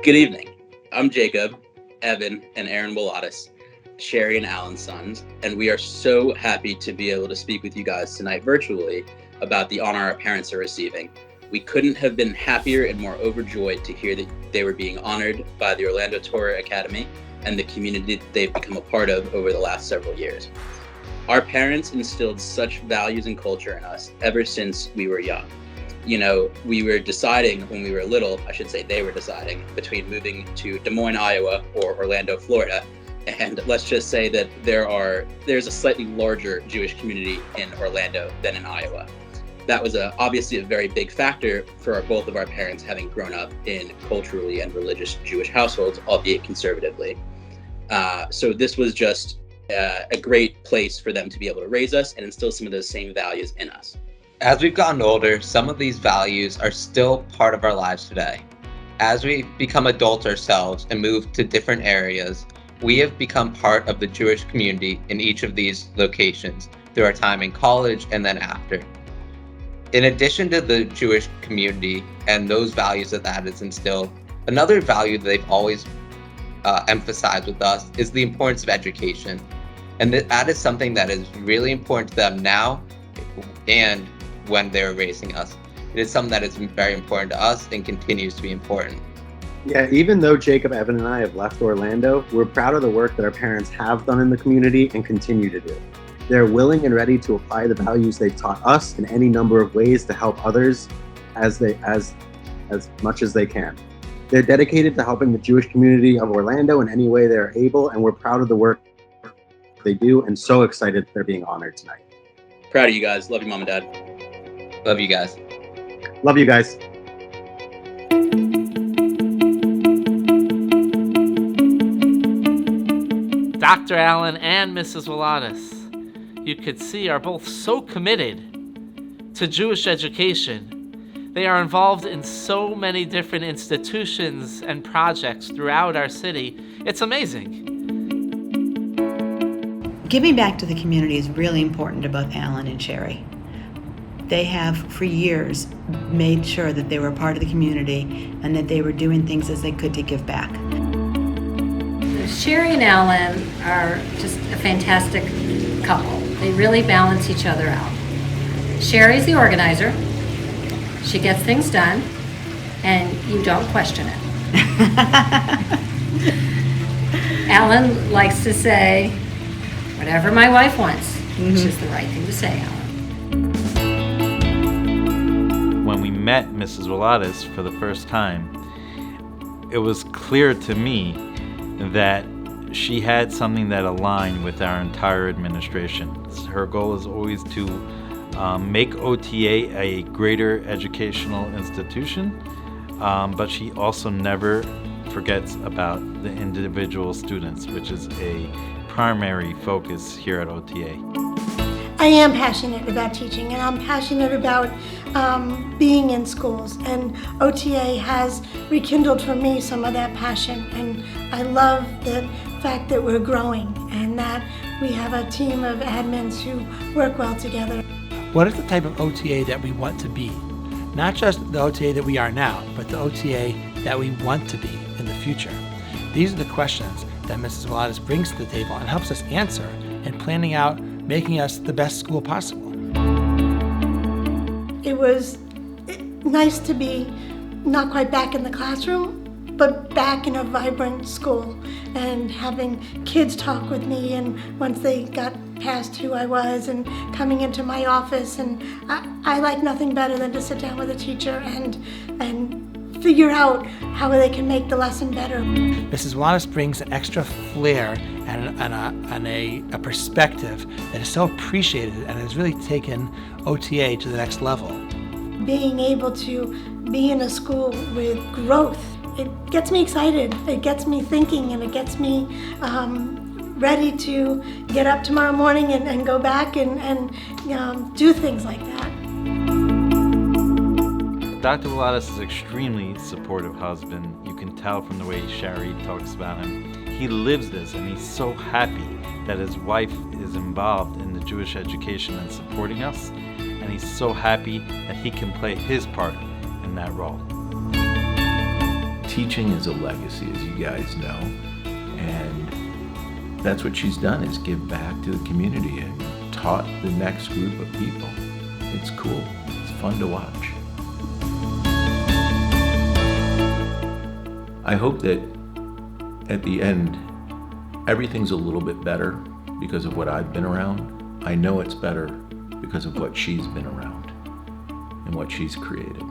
Good evening. I'm Jacob, Evan, and Aaron Wladis, Sherry and Alan's sons, and we are so happy to be able to speak with you guys tonight virtually about the honor our parents are receiving. We couldn't have been happier and more overjoyed to hear that they were being honored by the Wladis OTA Academy and the community that they've become a part of over the last several years. Our parents instilled such values and culture in us ever since we were young. You know, we were deciding when we were little, I should say they were deciding, between moving to Des Moines, Iowa or Orlando, Florida. And let's just say that there's a slightly larger Jewish community in Orlando than in Iowa. That was obviously a very big factor for both of our parents having grown up in culturally and religious Jewish households, albeit conservatively. So this was just a great place for them to be able to raise us and instill some of those same values in us. As we've gotten older, some of these values are still part of our lives today. As we become adults ourselves and move to different areas, we have become part of the Jewish community in each of these locations through our time in college and then after. In addition to the Jewish community and those values that is instilled, another value that they've always emphasized with us is the importance of education. And that is something that is really important to them now and when they're raising us. It is something that is very important to us and continues to be important. Yeah, even though Jacob, Evan, and I have left Orlando, we're proud of the work that our parents have done in the community and continue to do. They're willing and ready to apply the values they've taught us in any number of ways to help others as much as they can. They're dedicated to helping the Jewish community of Orlando in any way they're able, and we're proud of the work they do and so excited they're being honored tonight. Proud of you guys. Love you, Mom and Dad. Love you guys. Love you guys. Dr. Allen and Mrs. Wladis, you could see, are both so committed to Jewish education. They are involved in so many different institutions and projects throughout our city. It's amazing. Giving back to the community is really important to both Alan and Sherry. They have, for years, made sure that they were a part of the community and that they were doing things as they could to give back. Sherry and Alan are just a fantastic couple. They really balance each other out. Sherry's the organizer. She gets things done, and you don't question it. Alan likes to say, whatever my wife wants, which is the right thing to say, Alan. When we met Mrs. Wladis for the first time, it was clear to me that she had something that aligned with our entire administration. Her goal is always to make OTA a greater educational institution, but she also never forgets about the individual students, which is a primary focus here at OTA. I am passionate about teaching, and I'm passionate about being in schools, and OTA has rekindled for me some of that passion, and I love the fact that we're growing and that we have a team of admins who work well together. What is the type of OTA that we want to be? Not just the OTA that we are now, but the OTA that we want to be in the future. These are the questions that Mrs. Wladis brings to the table and helps us answer in planning out making us the best school possible. It was nice to be not quite back in the classroom, but back in a vibrant school and having kids talk with me, and once they got past who I was and coming into my office, and I like nothing better than to sit down with a teacher and figure out how they can make the lesson better. Mrs. Wladis brings an extra flair and a perspective that is so appreciated and has really taken OTA to the next level. Being able to be in a school with growth, it gets me excited, it gets me thinking, and it gets me ready to get up tomorrow morning and go back and do things like that. Dr. Wladis is an extremely supportive husband. You can tell from the way Sherry talks about him. He lives this, and he's so happy that his wife is involved in the Jewish education and supporting us, and he's so happy that he can play his part in that role. teaching is a legacy, as you guys know, and that's what she's done, is give back to the community and taught the next group of people. It's cool. It's fun to watch. I hope that at the end, everything's a little bit better because of what I've been around. I know it's better because of what she's been around and what she's created.